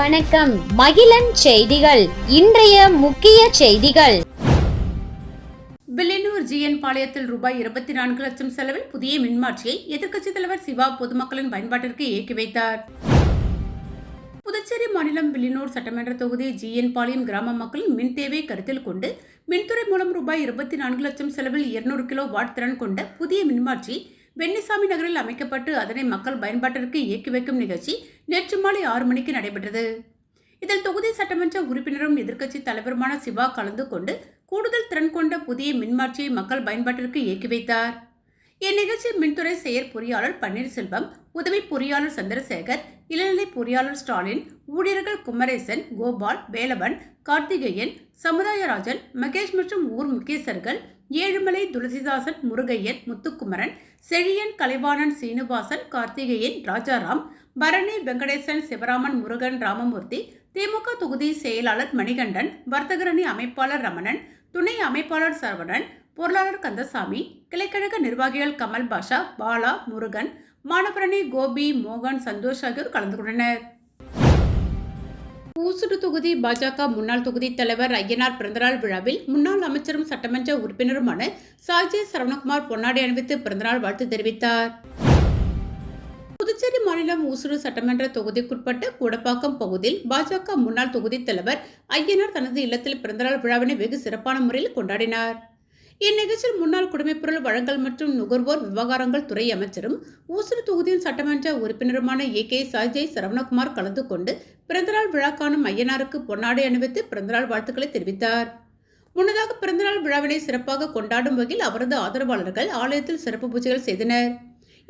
வணக்கம். மகிழன் செய்திகள். இன்றைய முக்கிய செய்திகள். வில்லியனூர் ஜிஎன் பாளையத்தில் ரூபாய் 24 லட்சம் செலவில் புதிய மின்மாற்றியை எதிர்க்கட்சித் தலைவர் சிவா பொதுமக்களின் பயன்பாட்டிற்கு இயக்கி வைத்தார். புதுச்சேரி மாநிலம் வில்லியனூர் சட்டமன்ற தொகுதி ஜிஎன் பாளையம் கிராம மக்களின் மின் தேவையை கருத்தில் கொண்டு மின்துறை மூலம் ரூபாய் 24 லட்சம் செலவில் 200 கிலோ வாட் திறன் கொண்ட புதிய மின்மாற்றி வெண்ணிசாமி நகரில் அமைக்கப்பட்டு அதனை மக்கள் பயன்பாட்டிற்கு இயக்கி வைக்கும் நிகழ்ச்சி நேற்று மாலை 6 மணிக்கு நடைபெற்றது. இதில் தொகுதி சட்டமன்ற உறுப்பினரும் எதிர்க்கட்சி தலைவருமான சிவா கலந்து கொண்டு கூடுதல் திறன் கொண்ட புதிய மின்மாற்றியை மக்கள் பயன்பாட்டிற்கு இயக்கி வைத்தார். இந்நிகழ்ச்சியில் மின்துறை செயற் பொறியாளர் பன்னீர்செல்வம், உதவி பொறியாளர் சந்திரசேகர், இளநிலை பொறியாளர் ஸ்டாலின், ஊழியர்கள் குமரேசன், கோபால், வேலவன், கார்த்திகேயன், சமுதாயராஜன், மகேஷ் மற்றும் ஊர் முக்கியஸ்தர்கள் ஏழுமலை, துளசிதாசன், முருகையன், முத்துக்குமரன், செழியன், கலைவாணன், சீனிவாசன், கார்த்திகேயன், ராஜாராம், பரணி, வெங்கடேசன், சிவராமன், முருகன், ராமமூர்த்தி, திமுக தொகுதி செயலாளர் மணிகண்டன், வர்த்தகரணி அமைப்பாளர் ரமணன், துணை அமைப்பாளர் சரவணன், பொருளாளர் கந்தசாமி, கிளைக்கழக நிர்வாகிகள் கமல் பாஷா, பாலா, முருகன், மாணவரணி கோபி, மோகன், சந்தோஷ் ஆகியோர் கலந்து கொண்டனர். ஊசுடு தொகுதி பாஜக முன்னாள் தொகுதி தலைவர் ஐயனார் பிறந்தநாள் விழாவில் முன்னாள் அமைச்சரும் சட்டமன்ற உறுப்பினருமான சாஜே சரவணகுமார் பொன்னாடை அணிவித்து பிறந்தநாள் வாழ்த்து தெரிவித்தார். புதுச்சேரி மாநிலம் ஊசுடு சட்டமன்ற தொகுதிக்குட்பட்ட கூடப்பாக்கம் பகுதியில் பாஜக முன்னாள் தொகுதி தலைவர் ஐயனார் தனது இல்லத்தில் பிறந்தநாள் விழாவினை வெகு சிறப்பான முறையில் கொண்டாடினார். இந்நிகழ்ச்சியில் முன்னாள் குடிமைப்பொருள் வழங்கல் மற்றும் நுகர்வோர் விவகாரங்கள் துறை அமைச்சரும் ஊசுடு தொகுதியின் சட்டமன்ற உறுப்பினருமான ஏ.கே. சாஜே சரவணகுமார் கலந்து கொண்டு பிறந்தநாள் விழா காணும் ஐயனாருக்கு பொன்னாடை அணிவித்து பிறந்தநாள் வாழ்த்துக்களை தெரிவித்தார். முன்னதாக பிறந்தநாள் விழாவினை சிறப்பாக கொண்டாடும் வகையில் அவரது ஆதரவாளர்கள் ஆலயத்தில் சிறப்பு பூஜைகள் செய்தனர்.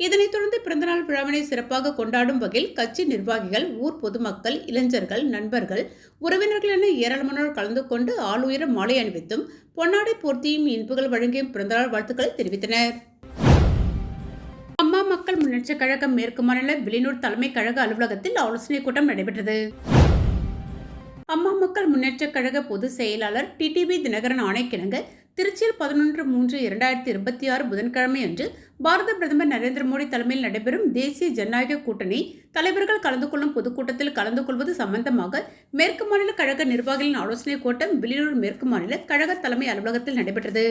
இதனைத் தொடர்ந்து பிறந்தநாள் விழாவினை சிறப்பாக கொண்டாடும் வகையில் கட்சி நிர்வாகிகள், ஊர் பொதுமக்கள், இளைஞர்கள், நண்பர்கள், உறவினர்கள் என ஏராளமானோர் கலந்து கொண்டு ஆளுயர மாலை அணிவித்தும் பொன்னாடை போர்த்தியும் இனிப்புகள் வழங்கியும் பிறந்தநாள் வாழ்த்துக்களை தெரிவித்தனர். அம்மா மக்கள் முன்னேற்ற கழகம் மேற்கு மாநில வில்லியனூர் தலைமை கழக அலுவலகத்தில் ஆலோசனைக் கூட்டம் நடைபெற்றது. அம்மா மக்கள் முன்னேற்ற கழக பொதுச் செயலாளர் டிடிவி தினகரன் ஆணைக்கிணங்க திருச்சியில் 11/3/2026 புதன்கிழமை அன்று பாரத பிரதமர் நரேந்திர மோடி தலைமையில் நடைபெறும் தேசிய ஜனநாயக கூட்டணி தலைவர்கள் கலந்து கொள்ளும் பொதுக்கூட்டத்தில் கலந்து கொள்வது சம்பந்தமாக மேற்கு மாநில கழக நிர்வாகிகளின் ஆலோசனைக் கூட்டம் வில்லியனூர் மேற்கு மாநில கழக தலைமை அலுவலகத்தில் நடைபெற்றது.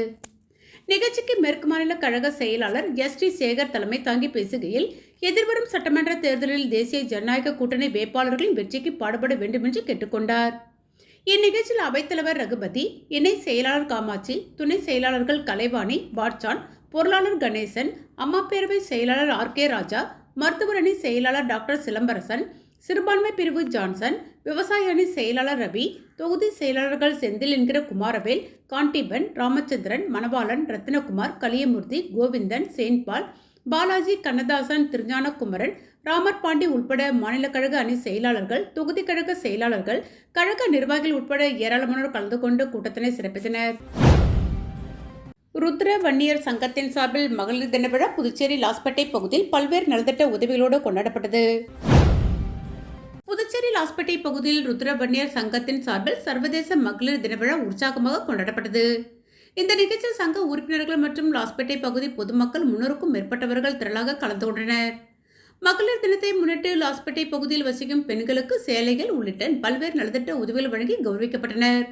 நிகழ்ச்சிக்கு மேற்கு மாநில கழக செயலாளர் எஸ்.டி. சேகர் தலைமை தாங்கி பேசுகையில், எதிர்வரும் சட்டமன்ற தேர்தலில் தேசிய ஜனநாயக கூட்டணி வேட்பாளர்களின் வெற்றிக்கு பாடுபட வேண்டும் என்று கேட்டுக்கொண்டார். இந்நிகழ்ச்சியில் அவைத்தலைவர் ரகுபதி, இணை செயலாளர் காமாட்சி, துணை செயலாளர்கள் கலைவாணி, பாட்சான், பொருளாளர் கணேசன், அம்மா பேரவை செயலாளர் ஆர்.கே. ராஜா, மருத்துவர் அணி செயலாளர் டாக்டர் சிலம்பரசன், சிறுபான்மை பிரிவு ஜான்சன், விவசாய அணி செயலாளர் ரவி, தொகுதி செயலாளர்கள் செந்தில் என்கிற குமாரவேல், காண்டிபன், ராமச்சந்திரன், மணவாளன், ரத்தினகுமார், கலியமூர்த்தி, கோவிந்தன், சேன்பால், பாலாஜி, கண்ணதாசன், திருஞானகுமரன், ராமர் பாண்டி உட்பட மாநில கழக அணி செயலாளர்கள், தொகுதி கழக செயலாளர்கள், கழக நிர்வாகிகள் உட்பட ஏராளமானோர் கலந்து கொண்டு கூட்டத்தினை சிறப்பித்தனர். ருத்ர வன்னியர் சங்கத்தின் சார்பில் மகளிர் தின விழா புதுச்சேரி லாஸ்பேட்டை பகுதியில் பல்வேறு நலத்திட்ட உதவிகளோடு கொண்டாடப்பட்டது. புதுச்சேரி லாஸ்பேட்டை பகுதியில் ருத்ர வன்னியர் சங்கத்தின் சார்பில் சர்வதேச மகளிர் தின விழா உற்சாகமாக கொண்டாடப்பட்டது. இந்த நிகழ்ச்சியில் சங்க உறுப்பினர்கள் மற்றும் லாஸ்பேட்டை பகுதி பொதுமக்கள் 300க்கும் மேற்பட்டவர்கள் திரளாக கலந்து கொண்டனர். மகளிர் தினத்தை முன்னிட்டு லாஸ்பேட்டை பகுதியில் வசிக்கும் பெண்களுக்கு சேலைகள் உள்ளிட்ட பல்வேறு நலத்திட்ட உதவிகள் வழங்கி கௌரவிக்கப்பட்டனர்.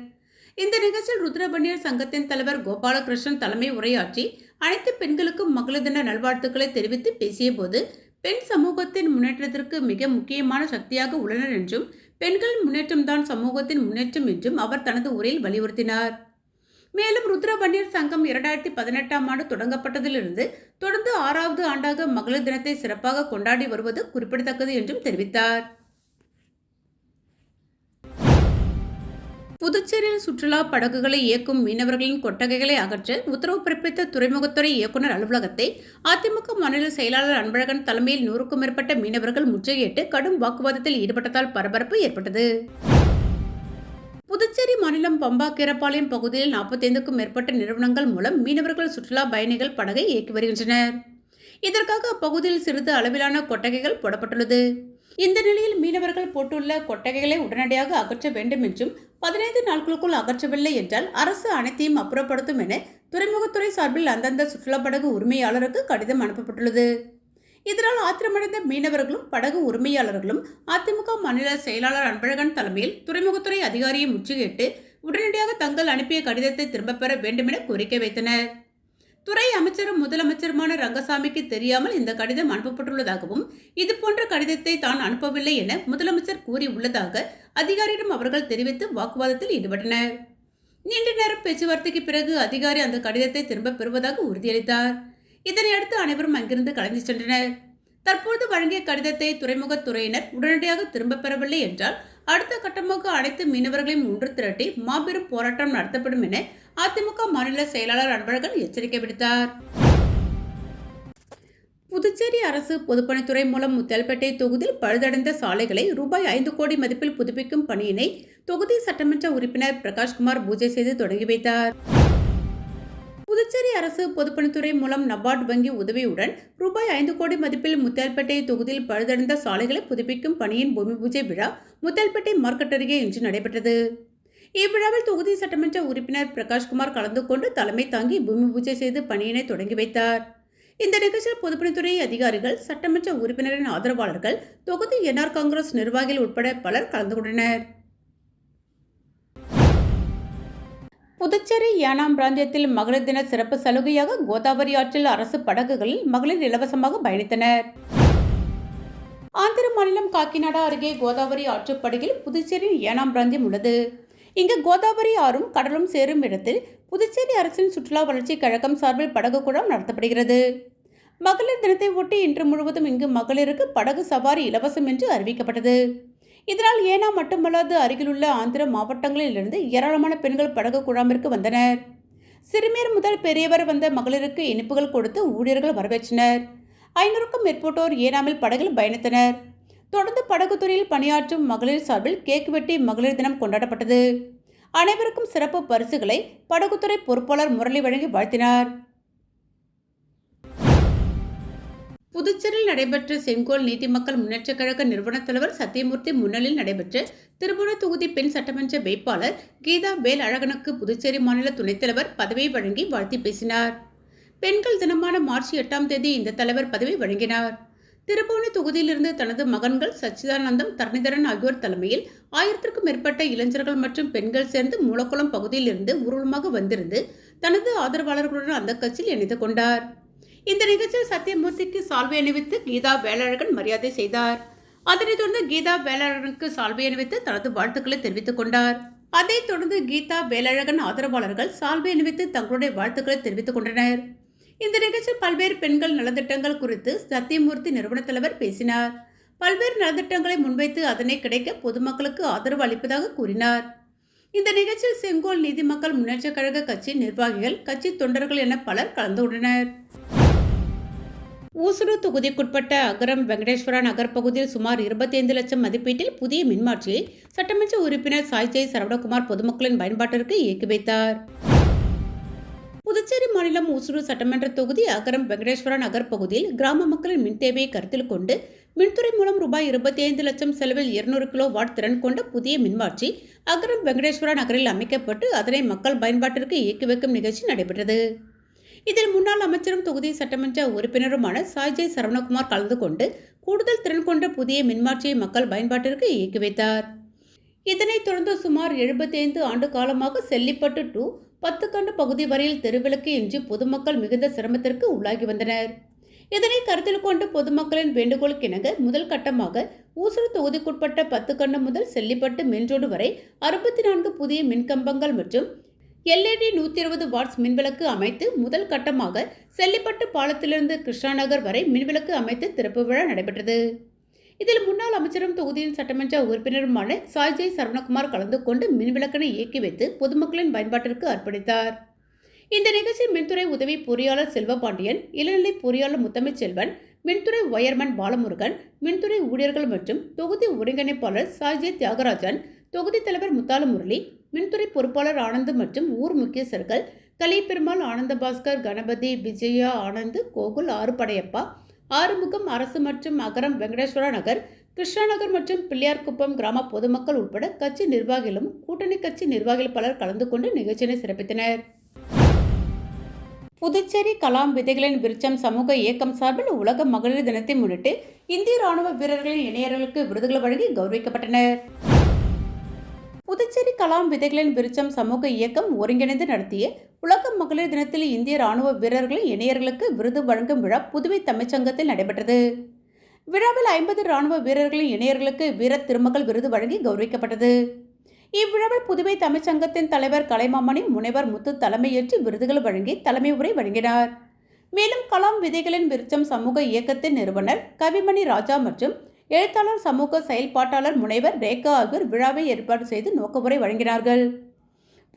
இந்த நிகழ்ச்சியில் ருத்ர வன்னியர் சங்கத்தின் தலைவர் கோபாலகிருஷ்ணன் தலைமை உரையாற்றி அனைத்து பெண்களுக்கும் மகளிர் தின நல்வாழ்த்துக்களை தெரிவித்து பேசிய போது, பெண் சமூகத்தின் முன்னேற்றத்திற்கு மிக முக்கியமான சக்தியாக உள்ளனர் என்றும், பெண்கள் முன்னேற்றம்தான் சமூகத்தின் முன்னேற்றம் என்றும் அவர் தனது உரையில் வலியுறுத்தினார். மேலும் ருத்ர வன்னியர் சங்கம் 2018ஆம் ஆண்டு தொடங்கப்பட்டதிலிருந்து தொடர்ந்து 6வது ஆண்டாக மகளிர் தினத்தை சிறப்பாக கொண்டாடி வருவது குறிப்பிடத்தக்கது என்றும் தெரிவித்தார். புதுச்சேரியில் சுற்றுலா படகுகளை இயக்கும் மீனவர்களின் கொட்டகைகளை அகற்ற உத்தரவு பிறப்பித்த துறைமுகத்துறை இயக்குநர் அலுவலகத்தை அதிமுக மாநில செயலாளர் அன்பழகன் தலைமையில் 100க்கும் மேற்பட்ட மீனவர்கள் முற்றுகையிட்டு கடும் வாக்குவாதத்தில் ஈடுபட்டதால் பரபரப்பு ஏற்பட்டது. புதுச்சேரி மாநிலம் பம்பா கீரப்பாளையம் பகுதியில் 45க்கும் மேற்பட்ட நிறுவனங்கள் மூலம் மீனவர்கள் சுற்றுலா பயணிகள் படகை இயக்கி வருகின்றனர். இதற்காக அப்பகுதியில் சிறிது அளவிலான கொட்டகைகள் போடப்பட்டுள்ளது. இந்த நிலையில் மீனவர்கள் போட்டுள்ள கொட்டகைகளை உடனடியாக அகற்ற வேண்டும் என்றும் 15 நாட்களுக்குள் அகற்றவில்லை என்றால் அரசு அனைத்தையும் அப்புறப்படுத்தும் என துறைமுகத்துறை சார்பில் அந்தந்த சுற்றுலா படகு உரிமையாளருக்கு கடிதம் அனுப்பப்பட்டுள்ளது. இதனால் ஆத்திரமடைந்த மீனவர்களும் படகு உரிமையாளர்களும் அதிமுக மாநில செயலாளர் அன்பழகன் தலைமையில் துறைமுகத்துறை அதிகாரியை முற்றுகையிட்டு உடனடியாக தங்கள் அனுப்பிய கடிதத்தை திரும்பப் பெற வேண்டும் என கோரிக்கை வைத்தனர். துறை அமைச்சரும் முதலமைச்சருமான ரங்கசாமிக்கு தெரியாமல் இந்த கடிதம் அனுப்பப்பட்டுள்ளதாகவும் இதுபோன்ற கடிதத்தை தான் அனுப்பவில்லை என முதலமைச்சர் கூறியுள்ளதாக அதிகாரியிடம் அவர்கள் தெரிவித்து வாக்குவாதத்தில் ஈடுபட்டனர். நீண்ட நேரம் பேச்சுவார்த்தைக்கு பிறகு அதிகாரி அந்த கடிதத்தை திரும்பப் பெறுவதாக உறுதியளித்தார். இதனையடுத்து அனைவரும் அங்கிருந்து கலைந்து சென்றனர். தற்போது வழங்கிய கடிதத்தை துறைமுகத்துறையினர் உடனடியாக திரும்பப் பெறவில்லை என்றால் அடுத்த கட்டமாக அனைத்து மீனவர்களையும் ஒன்று திரட்டி மாபெரும் போராட்டம் நடத்தப்படும் என அதிமுக மாநில செயலாளர் அன்பழகன் எச்சரிக்கை விடுத்தார். புதுச்சேரி அரசு பொதுப்பணித்துறை மூலம் முத்தியால்பேட்டை தொகுதியில் பழுதடைந்த சாலைகளை ரூபாய் 5 கோடி மதிப்பில் புதுப்பிக்கும் பணியினை தொகுதி சட்டமன்ற உறுப்பினர் பிரகாஷ்குமார் பூஜை செய்து தொடங்கி வைத்தார். புதுச்சேரி அரசு பொதுப்பணித்துறை மூலம் நபார்டு வங்கி உதவியுடன் ரூபாய் 5 கோடி மதிப்பில் முத்தியால்பேட்டை தொகுதியில் பழுதடைந்த சாலைகளை புதுப்பிக்கும் பணியின் பூமி பூஜை விழா முத்தியால்பேட்டை மார்க்கெட் அருகே இன்று நடைபெற்றது. இவ்விழாவில் தொகுதி சட்டமன்ற உறுப்பினர் பிரகாஷ்குமார் கலந்து கொண்டு தலைமை தாங்கி பூமி பூஜை செய்து பணியினை தொடங்கி வைத்தார். இந்த நிகழ்ச்சியில் பொதுப்பணித்துறை அதிகாரிகள், சட்டமன்ற உறுப்பினரின் ஆதரவாளர்கள், தொகுதி என்ஆர் காங்கிரஸ் நிர்வாகிகள் உட்பட பலர் கலந்து கொண்டனர். புதுச்சேரி ஏனாம் பிராந்தியத்தில் மகளிர் தின சிறப்பு சலுகையாக கோதாவரி ஆற்றில் அரசு படகுகளில் மகளிர் இலவசமாக பயணித்தனர். ஆந்திர மாநிலம் காக்கிநாடா அருகே கோதாவரி ஆற்றுப்படுகையில் புதுச்சேரி ஏனாம் பிராந்தியம் உள்ளது. இங்கு கோதாவரி ஆறும் கடலும் சேரும் இடத்தில் புதுச்சேரி அரசின் சுற்றுலா வளர்ச்சி கழகம் சார்பில் படகு குழாம் நடத்தப்படுகிறது. மகளிர் தினத்தை ஒட்டி இன்று முழுவதும் இங்கு மகளிருக்கு படகு சவாரி இலவசம் என்று அறிவிக்கப்பட்டது. இதனால் ஏனாம் மட்டுமல்லாது அருகிலுள்ள ஆந்திர மாவட்டங்களில் இருந்து ஏராளமான பெண்கள் படகு குழாமிற்கு வந்தனர். சிறுமியர் முதல் பெரியவர் வந்த மகளிருக்கு இனிப்புகள் கொடுத்து ஊழியர்கள் வரவேற்றனர். 500க்கும் மேற்பட்டோர் ஏனாமில் படகில் பயணித்தனர். தொடர்ந்து படகுத்துறையில் பணியாற்றும் மகளிர் சார்பில் கேக் வெட்டி மகளிர் தினம் கொண்டாடப்பட்டது. அனைவருக்கும் சிறப்பு பரிசுகளை படகுத்துறை பொறுப்பாளர் முரளி வழங்கி வாழ்த்தினார். புதுச்சேரியில் நடைபெற்ற செங்கோல் நீதி மக்கள் முன்னேற்ற கழக நிறுவன தலைவர் சத்தியமூர்த்தி முன்னிலையில் நடைபெற்ற திருபுவன தொகுதி பெண் சட்டமன்ற வேட்பாளர் கீதா வேல் அழகனுக்கு புதுச்சேரி மாநில துணைத் தலைவர் பதவியை வழங்கி வாழ்த்தி பேசினார். பெண்கள் தினமான மார்ச் 8ஆம் தேதி இந்த தலைவர் பதவி வழங்கினார். திருபுவன தொகுதியிலிருந்து தனது மகன்கள் சச்சிதானந்தம், தரணிதரன் ஆகியோர் தலைமையில் 1000க்கும் மேற்பட்ட இளைஞர்கள் மற்றும் பெண்கள் சேர்ந்து மூலக்குளம் பகுதியில் இருந்து ஊர்வலமாக வந்திருந்து தனது ஆதரவாளர்களுடன் அந்த கட்சியில் இணைந்து கொண்டார். இந்த நிகழ்ச்சியில் சத்தியமூர்த்திக்கு சால்வை அணிவித்து கீதா வேலழகன் மரியாதை செய்தார். அதனைத் தொடர்ந்து கீதா வேலழகனுக்கு சால்வை அணிவித்து தனது வாழ்த்துக்களை தெரிவித்துக் கொண்டார். அதைத் தொடர்ந்து கீதா வேலழகன் ஆதரவாளர்கள் சால்வை அணிவித்து தங்களுடைய வாழ்த்துக்களை தெரிவித்துக் கொண்டனர். இந்த நிகழ்ச்சியில் பல்வேறு பெண்கள் நலத்திட்டங்கள் குறித்து சத்தியமூர்த்தி நிறுவன தலைவர் பேசினார். பல்வேறு நலத்திட்டங்களை முன்வைத்து அதனை கிடைக்க பொதுமக்களுக்கு ஆதரவு அளிப்பதாக கூறினார். இந்த நிகழ்ச்சியில் செங்கோல் நீதி மக்கள் முன்னேற்ற கழக கட்சி நிர்வாகிகள், கட்சி தொண்டர்கள் என பலர் கலந்து கொண்டனர். ஊசுடு தொகுதிக்குட்பட்ட அகரம் வெங்கடேஸ்வரா நகர் பகுதியில் சுமார் 25 லட்சம் மதிப்பீட்டில் புதிய மின்மாற்றியை சட்டமன்ற உறுப்பினர் சாய்ஜெய் சரவணகுமார் பொதுமக்களின் பயன்பாட்டிற்கு இயக்கி வைத்தார். புதுச்சேரி மாநிலம் ஊசுடு சட்டமன்ற தொகுதி அகரம் வெங்கடேஸ்வரா நகர் பகுதியில் கிராம மக்களின் மின் தேவையை கருத்தில் கொண்டு மின்துறை மூலம் ரூபாய் 25 லட்சம் செலவில் 200 கிலோ வாட் திறன் கொண்ட புதிய மின்மாற்றி அகரம் வெங்கடேஸ்வரா நகரில் அமைக்கப்பட்டு அதனை மக்கள் பயன்பாட்டிற்கு இயக்கி வைக்கும் நிகழ்ச்சி நடைபெற்றது. இதில் முன்னாள் அமைச்சரும் தொகுதி சட்டமன்ற உறுப்பினருமான சாய்ஜெய் சரவணகுமார் கலந்து கொண்டு கூடுதல் திறன் கொண்ட புதிய மின்மாற்றியை மக்கள் பயன்பாட்டிற்கு இயக்கி வைத்தார். இதனைத் தொடர்ந்து சுமார் 75 ஆண்டு காலமாக செல்லிப்பட்டு டு 10 கண்டு பகுதி வரையில் தெருவிளக்கு இன்றி பொதுமக்கள் மிகுந்த சிரமத்திற்கு உள்ளாகி வந்தனர். இதனை கருத்தில் கொண்டு பொதுமக்களின் வேண்டுகோளுக்கிணங்க முதல் கட்டமாக ஊசுடு தொகுதிக்குட்பட்ட 10 கண்டு முதல் செல்லிப்பட்டு மென்ரோடு வரை 64 புதிய மின்கம்பங்கள் மற்றும் LED 120 வாட்ஸ் மின்விளக்கு அமைத்து முதல் கட்டமாக செல்லிப்பட்டு பாலத்திலிருந்து கிருஷ்ணா நகர் வரை மின்விளக்கு அமைத்து திறப்பு விழா நடைபெற்றது. இதில் முன்னாள் அமைச்சரும் தொகுதியின் சட்டமன்ற உறுப்பினருமான சாய்ஜெய் சரவணகுமார் கலந்து கொண்டு மின்விளக்கினை இயக்கி வைத்து பொதுமக்களின் பயன்பாட்டிற்கு அர்ப்பணித்தார். இந்த நிகழ்ச்சியில் மின்துறை உதவி பொறியாளர் செல்வபாண்டியன், இளநிலை பொறியாளர் முத்தமிழ் செல்வன், மின்துறை ஒயர்மேன் பாலமுருகன், மின்துறை ஊழியர்கள் மற்றும் தொகுதி ஒருங்கிணைப்பாளர் சாய்ஜெய் தியாகராஜன், தொகுதி தலைவர் முத்தாலு முரளி, மின்துறை பொறுப்பாளர் ஆனந்த் மற்றும் ஊர் முக்கியஸ்தர்கள் கலிப்பெருமாள், ஆனந்த பாஸ்கர், கணபதி, விஜயா, ஆனந்த், கோகுல், ஆறுபடையப்பா, ஆறுமுகம், அரசு மற்றும் அகரம் வெங்கடேஸ்வரா நகர், கிருஷ்ணா நகர் மற்றும் பிள்ளையார்குப்பம் கிராம பொதுமக்கள் உட்பட கட்சி நிர்வாகிகளும் கூட்டணி கட்சி நிர்வாகிகள் பலர் கலந்து கொண்டு நிகழ்ச்சியினை சிறப்பித்தனர். புதுச்சேரி கலாம் விதைகளின் விருச்சம் சமூக இயக்கம் சார்பில் உலக மகளிர் தினத்தை முன்னிட்டு இந்திய ராணுவ வீரர்களின் இணையர்களுக்கு விருதுகள் வழங்கி கௌரவிக்கப்பட்டனர். புதுச்சேரி கலாம் விதைகளின் விருச்சம் சமூக இயக்கம் ஒருங்கிணைந்து நடத்திய உலக மகளிர் தினத்தில் இந்திய ராணுவ வீரர்களின் இணையர்களுக்கு விருது வழங்கும் விழா புதுவை தமிழ்ச்சங்கத்தில் நடைபெற்றது. விழாவில் 50 ராணுவ வீரர்களின் இணையர்களுக்கு வீர திருமகள் விருது வழங்கி கௌரவிக்கப்பட்டது. இவ்விழாவில் புதுவை தமிழ்ச்சங்கத்தின் தலைவர் கலைமாமணி முனைவர் முத்து தலைமையேற்று விருதுகள் வழங்கி தலைமை உரை வழங்கினார். மேலும் கலாம் விதைகளின் விருச்சம் சமூக இயக்கத்தின் நிறுவனர் கவிமணி ராஜா மற்றும் எழுத்தாளர் சமூக செயல்பாட்டாளர் முனைவர் ரேகா ஆகியோர் விழாவை ஏற்பாடு செய்து நோக்கவுரை வழங்கினார்கள்.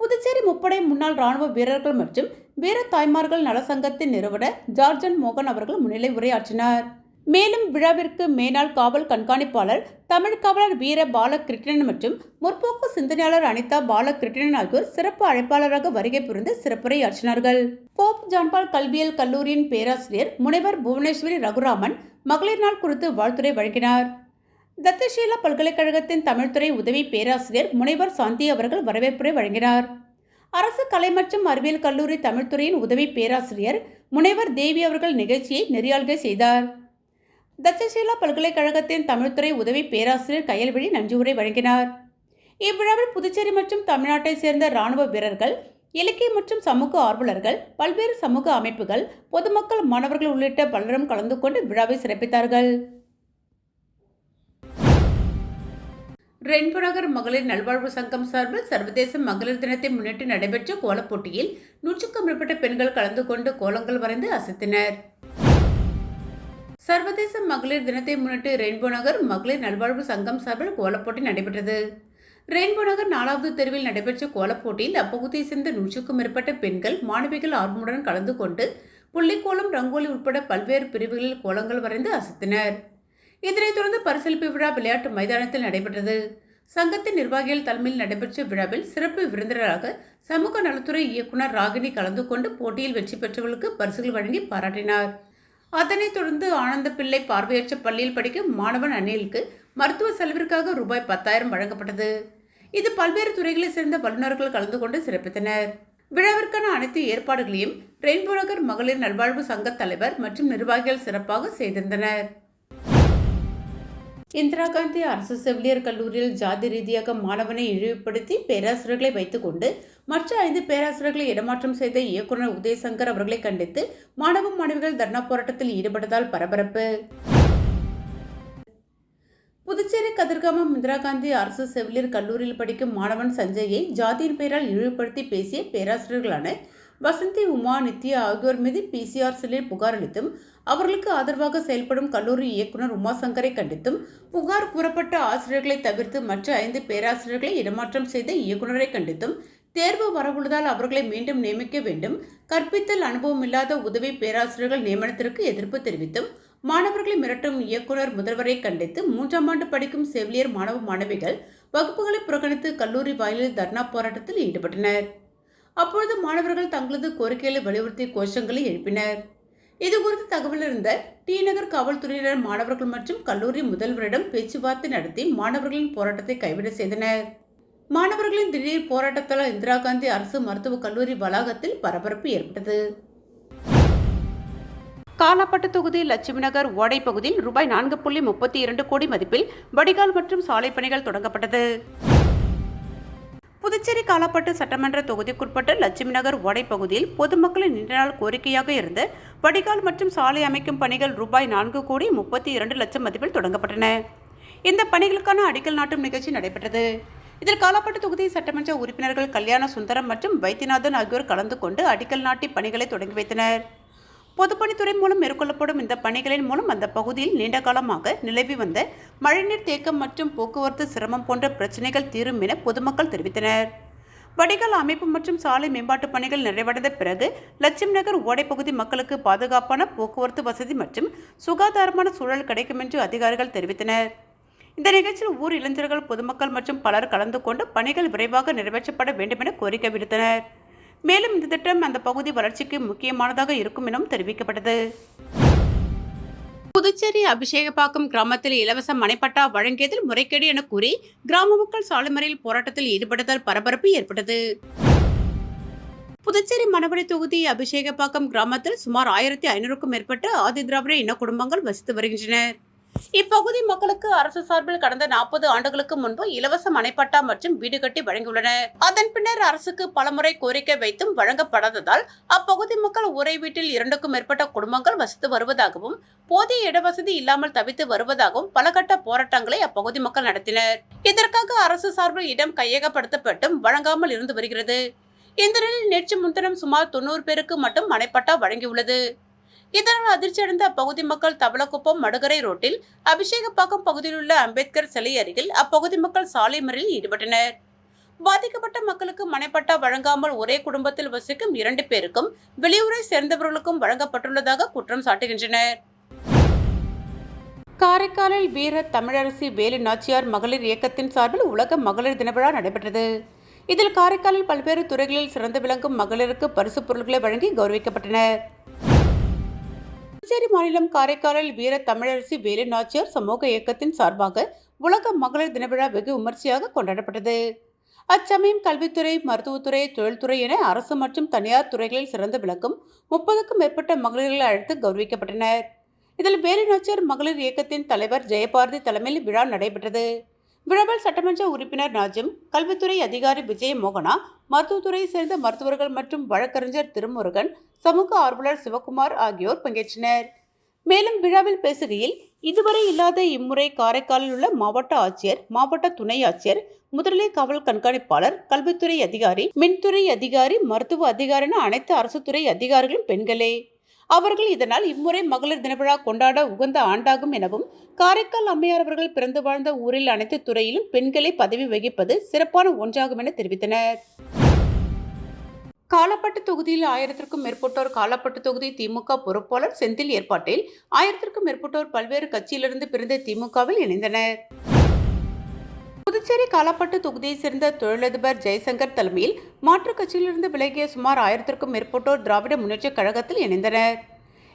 புதுச்சேரி முப்படை முன்னாள் ராணுவ வீரர்கள் மற்றும் வீர தாய்மார்கள் நலசங்கத்தின் நிறுவனர் ஜார்ஜன் மோகன் அவர்கள் முன்னிலை உரையாற்றினார். மேலும் விழாவிற்கு மேனாள் காவல் கண்காணிப்பாளர் தமிழ் காவலர் வீர பாலகிருஷ்ணன் மற்றும் முற்போக்கு சிந்தனையாளர் அனிதா பாலகிருஷ்ணன் ஆகியோர் சிறப்பு அழைப்பாளராக வருகை புரிந்து சிறப்புரையாற்றினார்கள். போப் ஜான்பால் கல்வியியல் கல்லூரியின் பேராசிரியர் முனைவர் புவனேஸ்வரி ரகுராமன் மகளிர் நாள் குறித்து வாழ்த்துரை வழங்கினார். தத்தசீலா பல்கலைக்கழகத்தின் தமிழ்துறை உதவி பேராசிரியர் முனைவர் சாந்தி அவர்கள் வரவேற்புரை வழங்கினார். அரசு கலை மற்றும் அறிவியல் கல்லூரி தமிழ்துறையின் உதவி பேராசிரியர் முனைவர் தேவி அவர்கள் நிகழ்ச்சியை நெறியாள்கை செய்தார். தட்சசீலா பல்கலைக்கழகத்தின் தமிழ்துறை உதவி பேராசிரியர் கயல்விழி நன்றியுரை வழங்கினார். இவ்விழாவில் புதுச்சேரி மற்றும் தமிழ்நாட்டை சேர்ந்த ராணுவ வீரர்கள், இலக்கிய மற்றும் சமூக ஆர்வலர்கள், பல்வேறு சமூக அமைப்புகள், பொதுமக்கள், மாணவர்கள் உள்ளிட்ட பலரும் கலந்து கொண்டு விழாவை சிறப்பித்தார்கள். ரெயின்போ நகர் மகளிர் நல்வாழ்வு சங்கம் சார்பில் சர்வதேச மகளிர் தினத்தை முன்னிட்டு நடைபெற்ற கோலப் போட்டியில் 100க்கும் மேற்பட்ட பெண்கள் கலந்து கொண்டு கோலங்கள் வரைந்து அசத்தினர். சர்வதேச மகளிர் தினத்தை முன்னிட்டு ரெயின்போ நகர் மகளிர் நல்வாழ்வு சங்கம் சார்பில் கோலப்போட்டி நடைபெற்றது. ரெயின்போ நகர் 4வது தெருவில் நடைபெற்ற கோலப்போட்டியில் அப்பகுதியை சேர்ந்த 100க்கும் மேற்பட்ட பெண்கள், மாணவிகள் ஆர்வமுடன் கலந்து கொண்டு புள்ளிக்கோலம், ரங்கோலி உட்பட பல்வேறு பிரிவுகளில் கோலங்கள் வரைந்து அசத்தினர். இதனைத் தொடர்ந்து பரிசளிப்பு விழா விளையாட்டு மைதானத்தில் நடைபெற்றது. சங்கத்தின் நிர்வாகிகள் தலைமையில் நடைபெற்ற விழாவில் சிறப்பு விருந்தினராக சமூக நலத்துறை இயக்குனர் ராகினி கலந்து கொண்டு போட்டியில் வெற்றி பெற்றவர்களுக்கு பரிசுகள் வழங்கி பாராட்டினார். அதனைத் தொடர்ந்து ஆனந்த பிள்ளை பார்வையற்ற பள்ளியில் படிக்கும் மாணவன் அனிலுக்கு மருத்துவ செலவிற்காக ரூபாய் 10,000 வழங்கப்பட்டது. இது பல்வேறு துறைகளைச் சேர்ந்த வல்லுநர்கள் கலந்து கொண்டு சிறப்பித்தனர். விழாவிற்கான அனைத்து ஏற்பாடுகளையும் ரெயின்போ நகர் மகளிர் நல்வாழ்வு சங்க தலைவர் மற்றும் நிர்வாகிகள் சிறப்பாக செய்திருந்தனர். இந்திரா காந்தி அரசு செவிலியர் கல்லூரியில் ஜாதி ரீதியாக மாணவனை இழிவுபடுத்தி பேராசிரியர்களை வைத்துக் கொண்டு மற்ற 5 பேராசிரியர்களை இடமாற்றம் செய்த இயக்குனர் உதயசங்கர் அவர்களை கண்டித்து மாணவ மாணவிகள் தர்ணா போராட்டத்தில் ஈடுபட்டதால் பரபரப்பு. புதுச்சேரி கதிர்காமம் இந்திரா காந்தி அரசு செவிலியர் கல்லூரியில் படிக்கும் மாணவன் சஞ்சயை ஜாதியின் பெயரால் இழிவுபடுத்தி பேசிய பேராசிரியர்களான வசந்தி, உமா, நித்யா ஆகியோர் மீது PCR செல்லில் புகார் அளித்தும் அவர்களுக்கு ஆதரவாக செயல்படும் கல்லூரி இயக்குனர் உமாசங்கரை கண்டித்தும் புகார் கூறப்பட்ட ஆசிரியர்களை தவிர்த்து மற்ற 5 பேராசிரியர்களை இடமாற்றம் செய்த இயக்குநரை கண்டித்தும் தேர்வு வரவுள்ளதால் அவர்களை மீண்டும் நியமிக்க வேண்டும், கற்பித்தல் அனுபவம் இல்லாத உதவி பேராசிரியர்கள் நியமனத்திற்கு எதிர்ப்பு தெரிவித்தும் மாணவர்களை மிரட்டும் இயக்குனர் முதல்வரை கண்டித்து 3ஆம் ஆண்டு படிக்கும் செவிலியர் மாணவ மாணவிகள் வகுப்புகளை புறக்கணித்து கல்லூரி வாயிலில் தர்ணா போராட்டத்தில் ஈடுபட்டனர். அப்பொழுது மாணவர்கள் தங்களது கோரிக்கைகளை வலியுறுத்தி கோஷங்களை எழுப்பினர். இதுகுறித்து தகவல் இருந்த டி நகர் காவல்துறையினர் மாணவர்கள் மற்றும் கல்லூரி முதல்வரிடம் பேச்சுவார்த்தை நடத்தி மாணவர்களின் போராட்டத்தை கைவிட செய்தனர். மாணவர்களின் திடீர் போராட்டத்தால் இந்திரா காந்தி அரசு மருத்துவக் கல்லூரி வளாகத்தில் பரபரப்பு ஏற்பட்டது. காலாப்பட்டு தொகுதி லட்சுமி நகர் ஓடை பகுதியில் ரூபாய் 4.32 கோடி மதிப்பில் வடிகால் மற்றும் சாலை பணிகள் தொடங்கப்பட்டது. புதுச்சேரி காலாப்பட்டு சட்டமன்ற தொகுதிக்குட்பட்ட லட்சுமி நகர் ஓடை பகுதியில் பொதுமக்களின் நீண்ட நாள் கோரிக்கையாக இருந்த வடிகால் மற்றும் சாலை அமைக்கும் பணிகள் ரூபாய் 4.32 கோடி மதிப்பில் தொடங்கப்பட்டன. இந்த பணிகளுக்கான அடிக்கல் நாட்டும் நிகழ்ச்சி நடைபெற்றது. இதில் காலாப்பட்டு தொகுதி சட்டமன்ற உறுப்பினர்கள் கல்யாண சுந்தரம் மற்றும் வைத்தியநாதன் ஆகியோர் கலந்து கொண்டு அடிக்கல் நாட்டி பணிகளை தொடங்கி வைத்தனர். பொதுப்பணித்துறை மூலம் மேற்கொள்ளப்படும் இந்த பணிகளின் மூலம் அந்த பகுதியில் நீண்ட காலமாக நிலவி வந்த மழைநீர் தேக்கம் மற்றும் போக்குவரத்து சிரமம் போன்ற பிரச்சனைகள் தீரும் என பொதுமக்கள் தெரிவித்தனர். வடிகால் அமைப்பு மற்றும் சாலை மேம்பாட்டு பணிகள் நிறைவடைந்த பிறகு லட்சுமி நகர் ஓடை பகுதி மக்களுக்கு பாதுகாப்பான போக்குவரத்து வசதி மற்றும் சுகாதாரமான சூழல் கிடைக்கும் என்று அதிகாரிகள் தெரிவித்தனர். இந்த நிகழ்ச்சியில் ஊர் இளைஞர்கள், பொதுமக்கள் மற்றும் பலர் கலந்து கொண்டு பணிகள் விரைவாக நிறைவேற்றப்பட வேண்டும் என கோரிக்கை விடுத்தனர். மேலும் இந்த திட்டம் அந்த பகுதி வளர்ச்சிக்கு முக்கியமானதாக இருக்கும் எனவும் தெரிவிக்கப்பட்டது. புதுச்சேரி அபிஷேகப்பாக்கம் கிராமத்தில் இலவச மனைப்பட்டா வழங்கியதில் முறைகேடு என கூறி கிராம மக்கள் சாலை மறியல் போராட்டத்தில் ஈடுபட்டதால் பரபரப்பு ஏற்பட்டது. புதுச்சேரி மணவரை தொகுதி அபிஷேகப்பாக்கம் கிராமத்தில் சுமார் 1500க்கும் மேற்பட்ட ஆதி திராவிட இன குடும்பங்கள் வசித்து வருகின்றனர். இப்பகுதி மக்களுக்கு அரசு சார்பில் கடந்த 40 ஆண்டுகளுக்கு முன்பு இலவச மனைப்பட்டா மற்றும் வீடு கட்டி வழங்கியுள்ளனர். அதன் பின்னர் அரசுக்கு பலமுறை கோரிக்கை வைத்தும் வழங்கப்படாததால் அப்பகுதி மக்கள் ஒரே வீட்டில் 2க்கும் மேற்பட்ட குடும்பங்கள் வசித்து வருவதாகவும் போதிய இடவசதி இல்லாமல் தவித்து வருவதாகவும் பல கட்ட போராட்டங்களை அப்பகுதி மக்கள் நடத்தினர். இதற்காக அரசு சார்பில் இடம் கையகப்படுத்தப்பட்டும் வழங்காமல் இருந்து வருகிறது. இந்த நிலையில் நேற்று முன்தினம் சுமார் 90 பேருக்கு மட்டும் மனைப்பட்டா வழங்கியுள்ளது. இதனால் அதிர்ச்சியடைந்த அப்பகுதி மக்கள் தவளக்குப்பம் மடுகரை ரோட்டில் அபிஷேகப்பாக்கம் பகுதியில் உள்ள அம்பேத்கர் சிலை அருகில் அப்பகுதி மக்கள் சாலை மறியலில் ஈடுபட்டனர். பாதிக்கப்பட்ட மக்களுக்கு மனைப்பட்டா வழங்காமல் ஒரே குடும்பத்தில் வசிக்கும் 2 பேருக்கும் வெளியூரை சேர்ந்தவர்களுக்கும் வழங்கப்பட்டுள்ளதாக குற்றம் சாட்டுகின்றனர். காரைக்காலில் வீர தமிழரசி வேலு நாச்சியார் மகளிர் இயக்கத்தின் சார்பில் உலக மகளிர் தின விழா நடைபெற்றது. இதில் காரைக்காலில் பல்வேறு துறைகளில் சிறந்து விளங்கும் மகளிருக்கு பரிசு பொருட்களை வழங்கி கௌரவிக்கப்பட்டனர். புதுச்சேரி மாநிலம் காரைக்காலில் வீர தமிழரசி வேலு நாச்சியார் சமூக இயக்கத்தின் சார்பாக உலக மகளிர் தின விழா வெகு விமர்சையாக கொண்டாடப்பட்டது. அச்சமயம் கல்வித்துறை, மருத்துவத்துறை, தொழில்துறை என அரசு மற்றும் தனியார் துறைகளில் சிறந்து விளக்கும் 30க்கும் மேற்பட்ட மகளிர்களை அழைத்து கௌரவிக்கப்பட்டனர். இதில் வேலு நாச்சியார் மகளிர் இயக்கத்தின் தலைவர் ஜெயபாரதி தலைமையில் விழா நடைபெற்றது. விழாவில் சட்டமன்ற உறுப்பினர் நாஜிம், கல்வித்துறை அதிகாரி விஜய மோகனா, மருத்துவத்துறையை சேர்ந்த மருத்துவர்கள் மற்றும் வழக்கறிஞர் திருமுருகன், சமூக ஆர்வலர் சிவகுமார் ஆகியோர் பங்கேற்றனர். மேலும் விழாவில் பேசுகையில், இதுவரை இல்லாத இம்முறை காரைக்காலில் உள்ள மாவட்ட ஆட்சியர், மாவட்ட துணை ஆட்சியர், முதுநிலை காவல் கண்காணிப்பாளர், கல்வித்துறை அதிகாரி, மின்துறை அதிகாரி, மருத்துவ அதிகாரி என அனைத்து அரசு துறை அதிகாரிகளும் பெண்களே. அவர்கள் இதனால் இம்முறை மகளிர் தின விழா கொண்டாட உகந்த ஆண்டாகும் எனவும், காரைக்கால் அம்மையார் அவர்கள் பிறந்து வாழ்ந்த ஊரில் அனைத்து துறையிலும் பெண்களை பதவி வகிப்பது சிறப்பான ஒன்றாகும் என தெரிவித்தனர். காலாப்பட்டு தொகுதியில் 1000க்கும் மேற்பட்டோர் காலாப்பட்டு தொகுதி திமுக பொறுப்பாளர் செந்தில் ஏற்பாட்டில் 1000க்கும் மேற்பட்டோர் பல்வேறு கட்சியிலிருந்து பிரிந்த திமுகவில் இணைந்தனர். புதுச்சேரி காலாப்பட்டு தொகுதியை சேர்ந்த தொழிலதிபர் ஜெய்சங்கர் தலைமையில் மாற்றுக் கட்சியிலிருந்து விலகிய சுமார் 1000க்கும் மேற்பட்டோர் திராவிட முன்னேற்றக் கழகத்தில் இணைந்தனர்.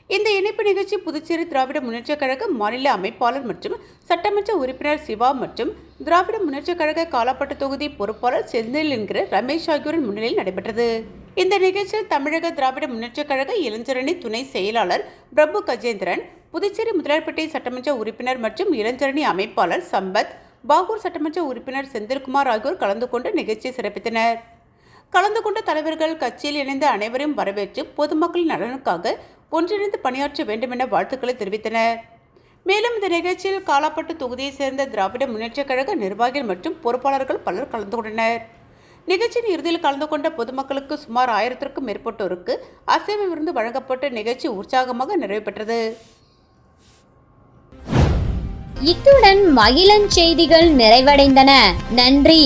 இந்த இணைப்பு நிகழ்ச்சி புதுச்சேரி திராவிட முன்னேற்றக் கழக மாநில அமைப்பாளர் மற்றும் சட்டமன்ற உறுப்பினர் சிவா மற்றும் திராவிட முன்னேற்றக் கழக காலாப்பட்டு தொகுதி பொறுப்பாளர் செந்தில் என்கிற ரமேஷ் ஆகியோரின் முன்னிலையில் நடைபெற்றது. இந்த நிகழ்ச்சியில் தமிழக திராவிட முன்னேற்றக் கழக இளைஞரணி துணை செயலாளர் பிரபு கஜேந்திரன், புதுச்சேரி முதலாளப்பேட்டை சட்டமன்ற உறுப்பினர் மற்றும் இளைஞரணி அமைப்பாளர் சம்பத், பாகூர் சட்டமன்ற உறுப்பினர் செந்தில்குமார் ஆகியோர் கலந்து கொண்டு நிகழ்ச்சியை சிறப்பித்தனர். கலந்து கொண்ட தலைவர்கள் கட்சியில் இணைந்த அனைவரையும் வரவேற்று பொதுமக்களின் நலனுக்காக ஒன்றிணைந்து பணியாற்ற வேண்டும் என வாழ்த்துக்களை தெரிவித்தனர். மேலும் இந்த நிகழ்ச்சியில் காலாப்பட்டு தொகுதியை சேர்ந்த திராவிட முன்னேற்றக் கழக நிர்வாகிகள் மற்றும் பொறுப்பாளர்கள் பலர் கலந்து கொண்டனர். நிகழ்ச்சியின் இறுதியில் கலந்து கொண்ட பொதுமக்களுக்கு சுமார் 1000க்கும் மேற்பட்டோருக்கு அசைவ விருந்து வழங்கப்பட்டு நிகழ்ச்சி உற்சாகமாக நிறைவு பெற்றது. இத்துடன் மகிழன் செய்திகள் நிறைவடைந்தன. நன்றி.